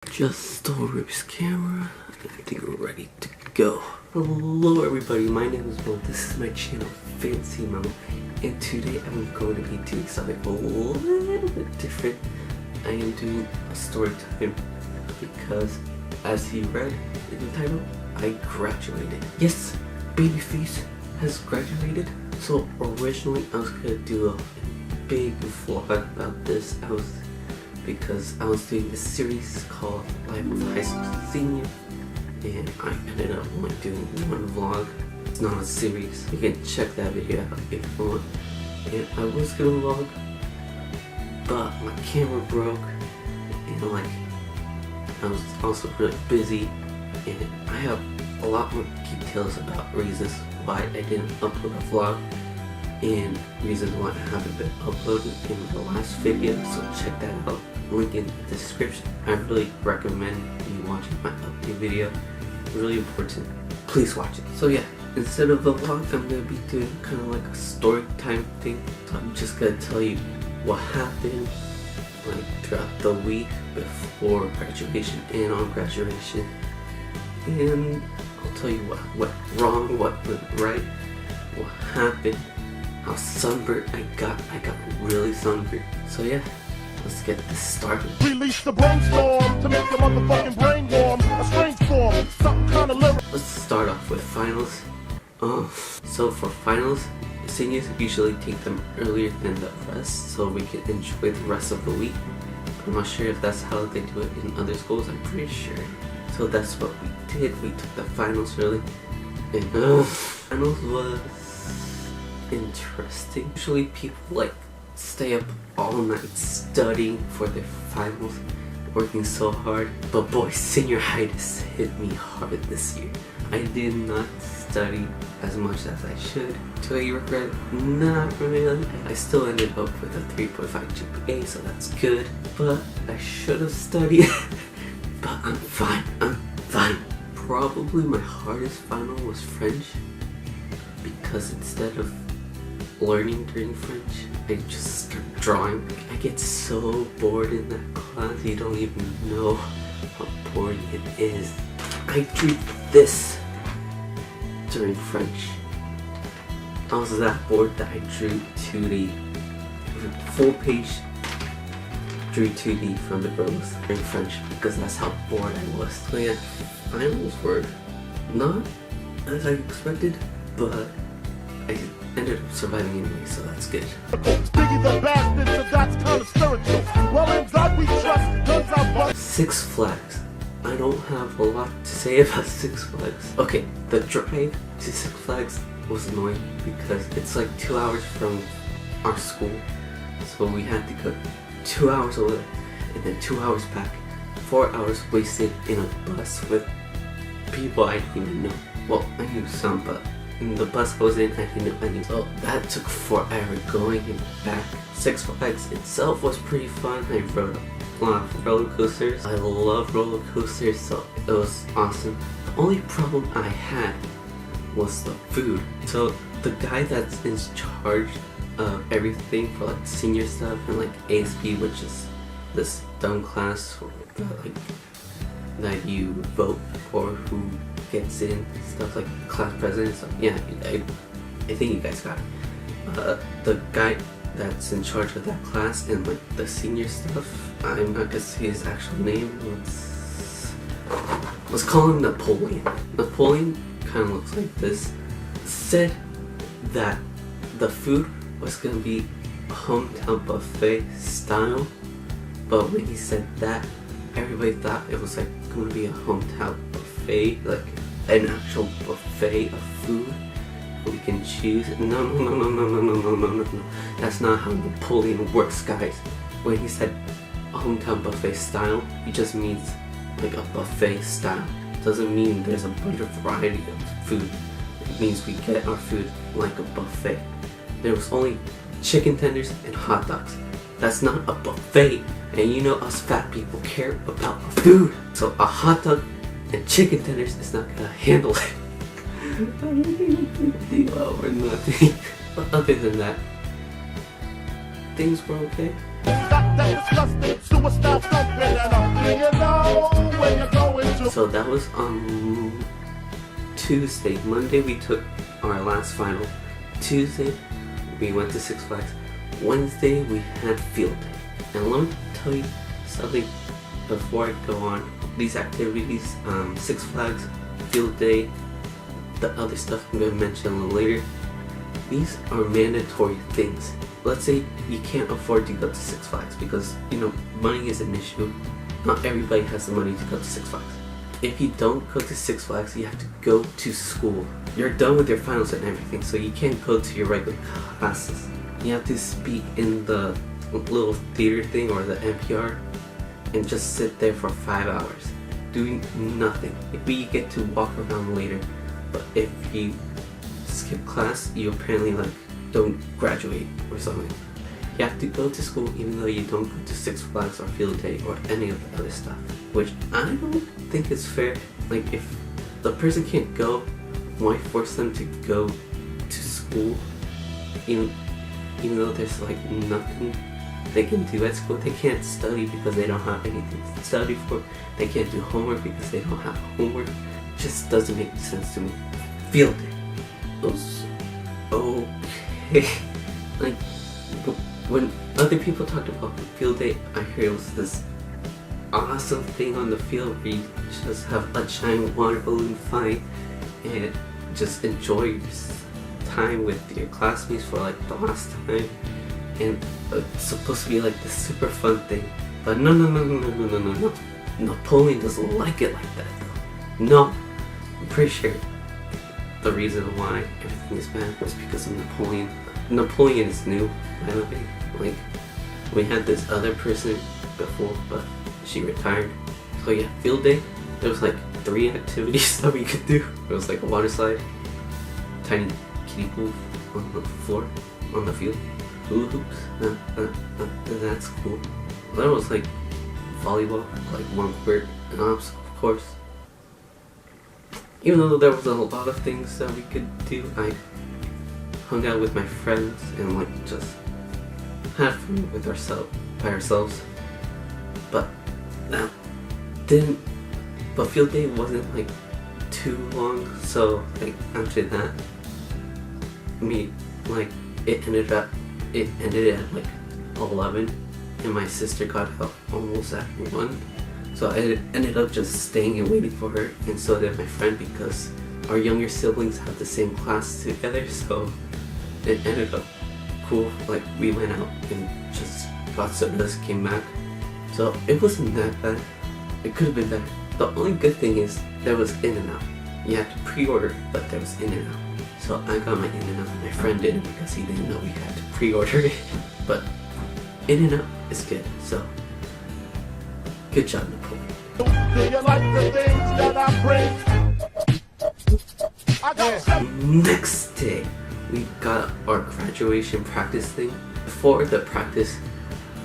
Just stole Rip's camera. I think we're ready to go. Hello everybody, my name is Memo. This is my channel, FancyMemo. And today I'm going to be doing something a little bit different. I am doing a story time because, as you read in the title, I graduated. Yes, Babyface has graduated. So originally I was going to do a big vlog about this. Because I was doing this series called Life of a High School Senior, and I ended up only doing one vlog. It's not a series. You can check that video out if you want. And I was gonna vlog, but my camera broke, and I was also really busy, and I have a lot more details about reasons why I didn't upload a vlog and reasons why I haven't been uploading in the last video, so check that out. Link in the description. I really recommend you watching my update video. Really important. Please watch it. So yeah, instead of a vlog, I'm gonna be doing kind of like a story time thing. So I'm just gonna tell you what happened like throughout the week before graduation and on graduation, and I'll tell you what went wrong, what went right, what happened, how sunburned I got. I got really sunburned. So yeah, let's get this started. Release the brainstorm to make your motherfucking brain warm. A strange form, something kind of lyric. Let's start off with finals. So for finals, seniors usually take them earlier than the rest so we can enjoy the rest of the week. I'm not sure if that's how they do it in other schools, I'm pretty sure. So that's what we did. We took the finals early. And finals was interesting. Usually people stay up all night studying for their finals, working so hard, but boy, senioritis hit me hard this year. I did not study as much as I should. Do I regret? Not really. I still ended up with a 3.5 GPA, so that's good, but I should have studied. But I'm fine. Probably my hardest final was French, because instead of learning during French, I just start drawing. I get so bored in that class, you don't even know how boring it is. I drew this during French. I was that bored that I drew 2D. Full page, drew 2D from the girls during French because that's how bored I was. So yeah, finals were not as I expected, but I ended up surviving anyway, so that's good. Six Flags. I don't have a lot to say about Six Flags. Okay, the drive to Six Flags was annoying because it's like 2 hours from our school, so we had to go 2 hours away and then 2 hours back. 4 hours wasted in a bus with people I didn't even know. Well, I knew some, but in the bus I was in, I didn't know any. So that took 4 hours going and back. Six Flags itself was pretty fun. I rode a lot of roller coasters. I love roller coasters, so it was awesome. The only problem I had was the food. So the guy that's in charge of everything for senior stuff and ASB, which is this dumb class that you vote for who gets in, stuff like class president. So yeah, I think you guys got it. The guy that's in charge of that class and the senior stuff, I'm not gonna say his actual name. Let's call him Napoleon. Napoleon kind of looks like this. Said that the food was gonna be a hometown buffet style, but when he said that, everybody thought it was going to be a hometown buffet, an actual buffet of food we can choose. No. That's not how Napoleon works, guys. When he said a hometown buffet style, he just means a buffet style. Doesn't mean there's a bunch of variety of food. It means we get our food like a buffet. There was only chicken tenders and hot dogs. That's not a buffet, and you know us fat people care about our food. So a hot dog and chicken tenders is not gonna handle it. I'm making a big deal over nothing. But other than that, things were okay. that disgusting suicide thumping, and do you know where you're going to? So that was on Tuesday. Monday we took our last final. Tuesday we went to Six Flags. Wednesday we had field day. And let me tell you something before I go on. These activities, Six Flags, field day, the other stuff I'm going to mention a little later, these are mandatory things. Let's say you can't afford to go to Six Flags because, money is an issue. Not everybody has the money to go to Six Flags. If you don't go to Six Flags, you have to go to school. You're done with your finals and everything, so you can't go to your regular classes. You have to speak in the little theater thing or the NPR and just sit there for 5 hours doing nothing. Maybe you get to walk around later, but if you skip class, you apparently don't graduate or something. You have to go to school even though you don't go to Six Flags or field day or any of the other stuff, which I don't think is fair. Like, if the person can't go, why force them to go to school even though there's nothing they can do at school? They can't study because they don't have anything to study for. They can't do homework because they don't have homework. It just doesn't make sense to me. Field day. Those okay. When other people talked about the field day, I heard it was this awesome thing on the field where you just have a giant water balloon fight and just enjoy your time with your classmates for the last time, and it's supposed to be this super fun thing. But no. Napoleon doesn't like it like that though. No, I'm pretty sure the reason why everything is bad was because of Napoleon. Napoleon is new, by the way. We had this other person before, but she retired. So yeah, field day, there was 3 activities that we could do. It was a water slide, tiny kiddie pool on the floor, on the field, hula hoops, that's cool. There was volleyball, 1 court, and obstacle course. Even though there was a lot of things that we could do, I hung out with my friends and just had fun with by ourselves. But that didn't. But field day wasn't too long, so after that, it ended at 11, and my sister got out almost at 1. So I ended up just staying and waiting for her, and so did my friend, because our younger siblings had the same class together, so it ended up cool. We went out and just got sodas, came back. So it wasn't that bad. It could have been better. The only good thing is there was In-N-Out. You had to pre-order, but there was In-N-Out. So I got my In-N-Out. My friend didn't because he didn't know we had to pre-order it. But In-N-Out is good, so good job, Napoleon. Do you like the things that I bring? I got Next day, we got our graduation practice thing. Before the practice,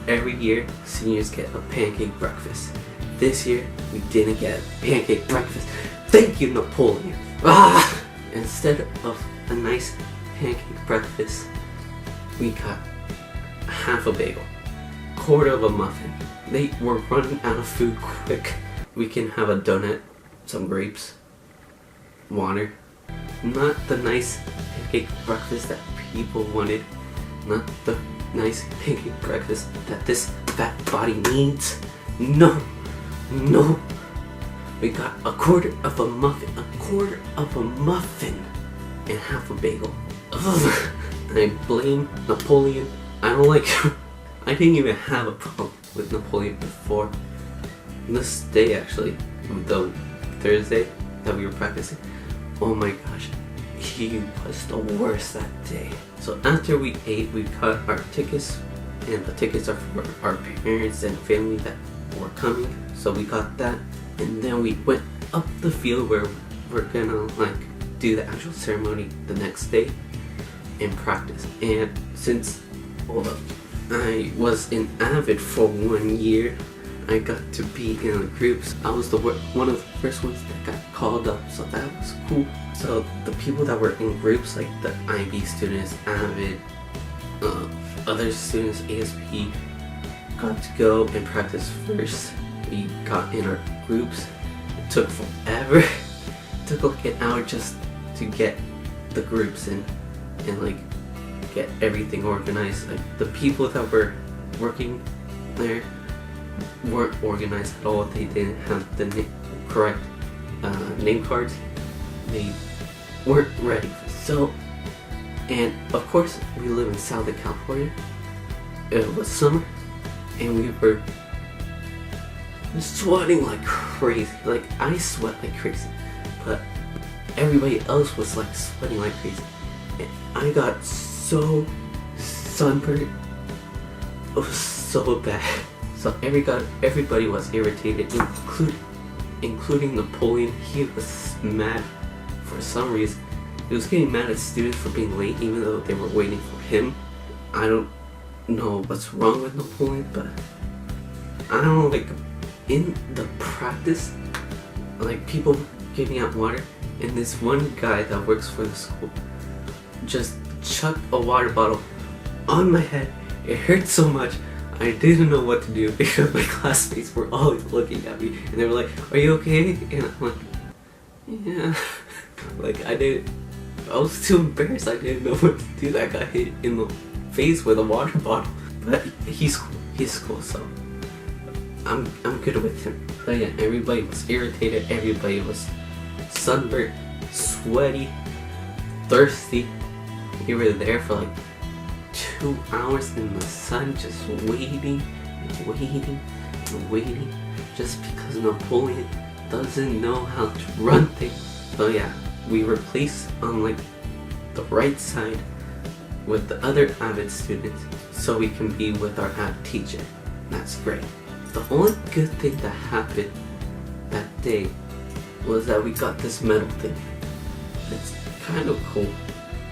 every year, seniors get a pancake breakfast. This year, we didn't get a pancake breakfast. Thank you, Napoleon. Instead of a nice pancake breakfast, we got half a bagel, quarter of a muffin. They were running out of food quick. We can have a donut, some grapes, water. Not the nice pancake breakfast that people wanted. Not the nice pancake breakfast that this fat body needs. No. We got a quarter of a muffin, and half a bagel. Ugh. And I blame Napoleon. I don't like him. I didn't even have a problem with Napoleon before this day, actually. The Thursday that we were practicing. Oh my gosh, he was the worst that day. So after we ate, we got our tickets, and the tickets are for our parents and family that were coming. So we got that, and then we went up the field where we're gonna do the actual ceremony the next day and practice. And since I was in Avid for 1 year, I got to be in the groups. I was one of the first ones that got called up, so that was cool. So the people that were in groups, like the IB students, Avid, other students, ASP, got to go and practice first. We got in our groups. It took forever. It took like an hour just to get the groups in and like get everything organized. Like the people that were working there weren't organized at all. They didn't have the correct name cards. They weren't ready. So, and of course we live in Southern California. It was summer and we were sweating like crazy. Like I sweat like crazy, but everybody else was like sweating like crazy. And I got so sunburned. It was so bad. So everybody was irritated, including Napoleon. He was mad for some reason. He was getting mad at students for being late even though they were waiting for him. I don't know what's wrong with Napoleon, but I don't know, like in the practice, like people giving out water, and this one guy that works for the school just chucked a water bottle on my head. It hurt so much I didn't know what to do because my classmates were always looking at me and they were like, "Are you okay?" And I'm like, "Yeah." Like I was too embarrassed. I didn't know what to do. I got hit in the face with a water bottle. But he's cool, so I'm good with him. But yeah, everybody was irritated. Everybody was sunburnt, sweaty, thirsty. We were there for like 2 hours in the sun, just waiting and waiting and waiting, just because Napoleon doesn't know how to run things. So yeah, we were placed on like the right side with the other avid students so we can be with our avid teacher. That's great. The only good thing that happened that day was that we got this metal thing. It's kind of cool.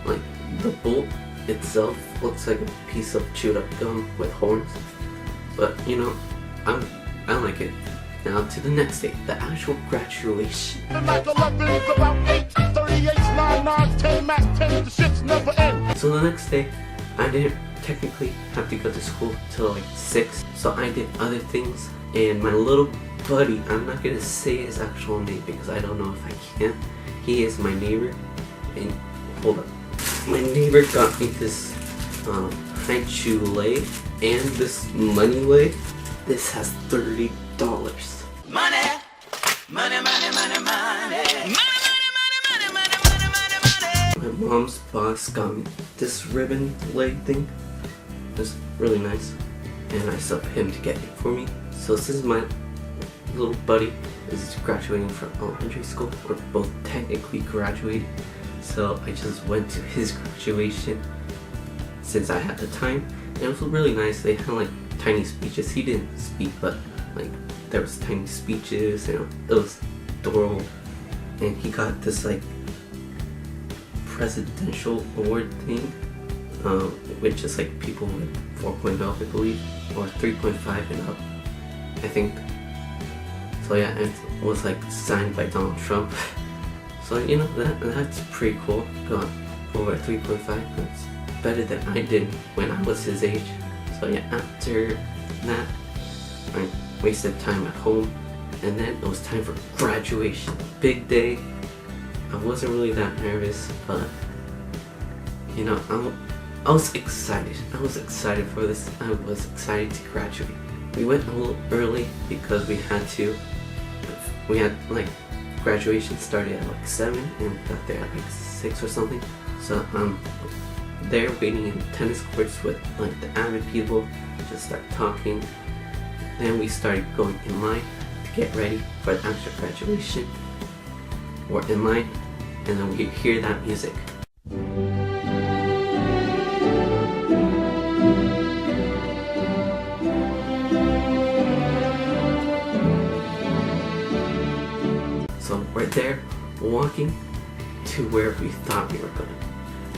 Like the bolt itself looks like a piece of chewed up gum with horns, but you know, I like it. Now to the next day, the actual graduation. So the next day, I didn't technically have to go to school till like 6, so I did other things, and my little buddy, I'm not gonna say his actual name because I don't know if I can. He is my neighbor, and hold up. My neighbor got me this high chew lei and this money lei. This has $30. Money, money, money, money, money. My mom's boss got me this ribbon leg thing. It's really nice, and I sent him to get it for me. So since my little buddy is graduating from elementary school, we're both technically graduated. So I just went to his graduation since I had the time, and it was really nice. They had like tiny speeches. He didn't speak, but like there was tiny speeches, and it was adorable. And he got this like presidential award thing, which is like people with 4.0, I believe, or 3.5 and up, I think. So yeah, it was like signed by Donald Trump. So you know, that's pretty cool. Got over 3.5. That's better than I did when I was his age. So yeah, after that, I wasted time at home, and then it was time for graduation. Big day. I wasn't really that nervous, but you know, I was excited. I was excited for this. I was excited to graduate. We went a little early because we had like graduation started at like 7 and we got there at like 6 or something. So I'm there waiting in tennis courts with like the avid people, just start talking. Then we started going in line to get ready for the actual graduation. We're in line, and then we hear that music. So we're there, walking to where we thought we were going.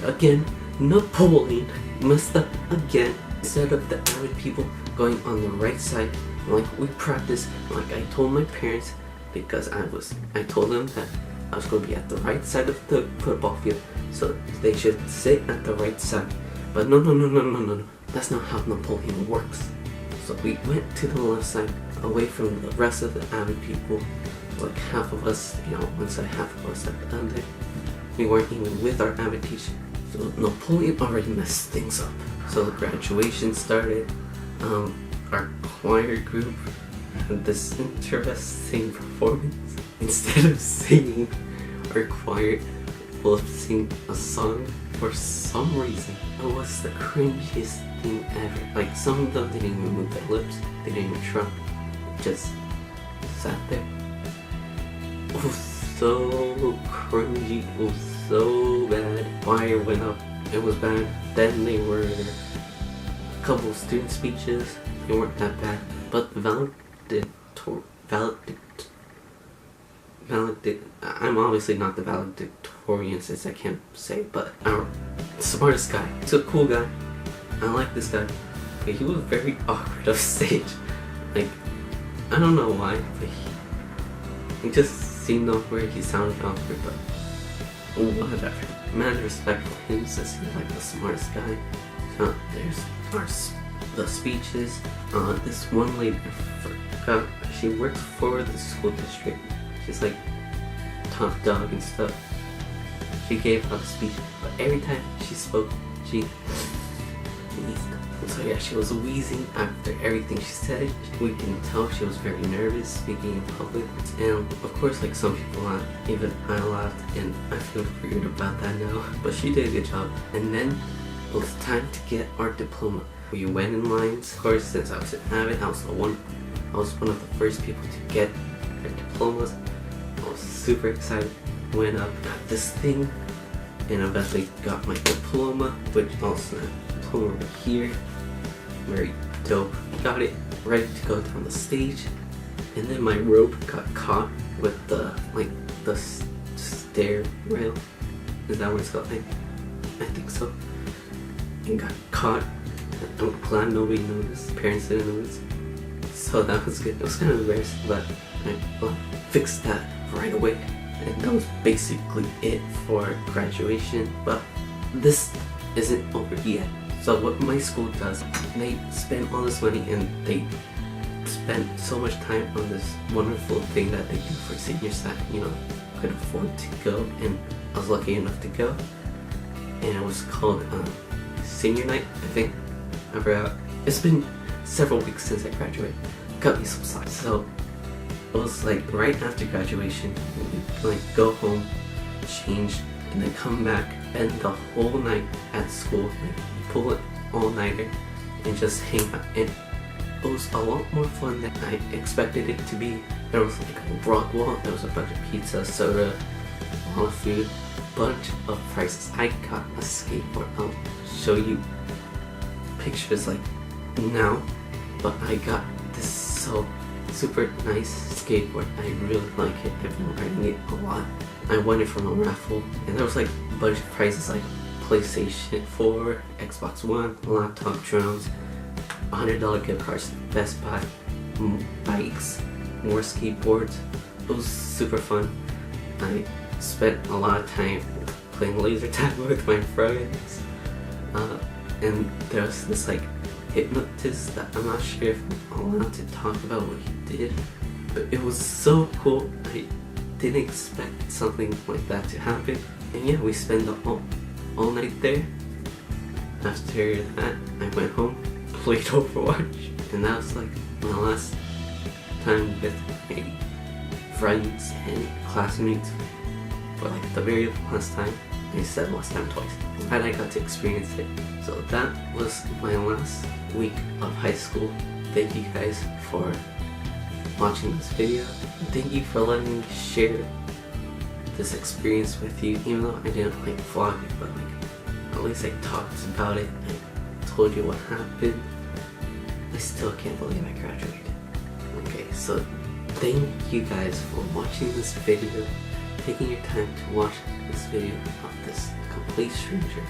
Again, Napoleon messed up again. Instead of the avid people going on the right side, like we practiced, like I told my parents, because I told them that I was going to be at the right side of the football field, so they should sit at the right side. But no. That's not how Napoleon works. So we went to the left side, away from the rest of the avid people. Like half of us, one side, half of us at the other. We weren't even with our avid teacher. So Napoleon already messed things up. So the graduation started. Our choir group had this interesting performance. Instead of singing, our choir will sing a song for some reason. It was the cringiest thing ever. Like, some of them didn't even move their lips, they didn't even try, just sat there. It was so cringy, it was so bad. Choir went up, it was bad. Then they were a couple of student speeches, they weren't that bad. But I'm obviously not the valedictorian, since I can't say, but our smartest guy, he's a cool guy, I like this guy, but he was very awkward off stage. Like, I don't know why, but he just seemed awkward, he sounded awkward, but whatever. Mad respect for him, since he's like the smartest guy. So there's the speeches. This one lady, I forgot, she works for the school district. She's like top dog and stuff. She gave out a speech, but every time she spoke, she wheezed. So yeah, she was wheezing after everything she said. We can tell she was very nervous speaking in public. And of course, like, some people laughed, even I laughed, and I feel weird about that now. But she did a good job. And then it was time to get our diploma. We went in lines. Of course, since I was an avid, I was one of the first people to get their diplomas. I was super excited. Went up, got this thing, and eventually got my diploma, which also had a diploma over here. Very dope. Got it, ready to go down the stage, and then my rope got caught with the stair rail. Is that what it's called? I think so. And got caught. I'm glad nobody noticed. Parents didn't notice. So that was good. It was kind of embarrassing, but I fixed that right away. And that was basically it for graduation. But this isn't over yet. So what my school does, they spend all this money and they spend so much time on this wonderful thing that they do for seniors that, could afford to go. And I was lucky enough to go. And it was called Senior Night, I think. I forgot. It's been several weeks since I graduated. Got me some socks. So it was like right after graduation, we like go home, change, and then come back, and the whole night at school, like pull it all-nighter and just hang out. And it was a lot more fun than I expected it to be. There was like a rock wall, there was a bunch of pizza, soda, a lot of food, bunch of prices. I got a skateboard. I'll show you pictures like now, but I got this super nice skateboard. I really like it. I've been riding it a lot. I won it from a raffle, and there was like a bunch of prizes like PlayStation 4, Xbox One, laptop, drones, $100 gift cards to Best Buy, bikes, more skateboards. It was super fun. I spent a lot of time playing laser tag with my friends. And there's this like hypnotist that I'm not sure if I'm allowed to talk about what he did, but it was so cool. I didn't expect something like that to happen. And yeah, we spent all night there. After that, I went home, played Overwatch, and that was like my last time with my friends and classmates. For like the very last time. I said last time twice. And I got to experience it. So that was my last week of high school. Thank you guys for watching this video. Thank you for letting me share this experience with you. Even though I didn't like vlog it, but like at least I talked about it. I told you what happened. I still can't believe I graduated. Okay, so thank you guys for watching this video. Taking your time to watch this video of this complete stranger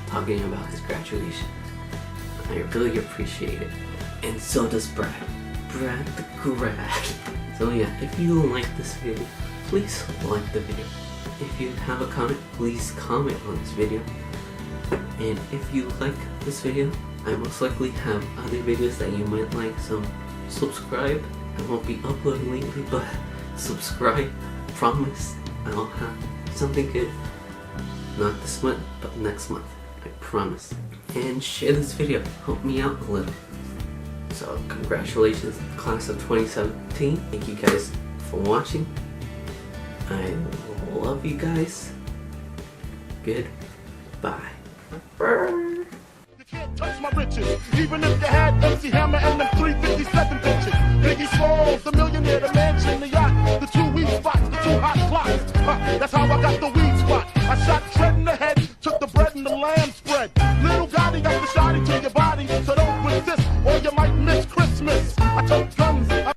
talking about his graduation. I really appreciate it. And so does Brad. Brad the grad. So yeah, if you like this video, please like the video. If you have a comment, please comment on this video. And if you like this video, I most likely have other videos that you might like, so subscribe. I won't be uploading lately, but subscribe. Promise I'll have something good. Not this month, but next month. I promise. And share this video. Help me out a little. So congratulations, class of 2017. Thank you guys for watching. I love you guys. Goodbye. You can't touch my riches, even if you had MC Hammer and them 357 bitches. Biggie Smalls, the millionaire, the mansion, the yacht, the 2 weak spots, the 2 hot clocks. That's how I got the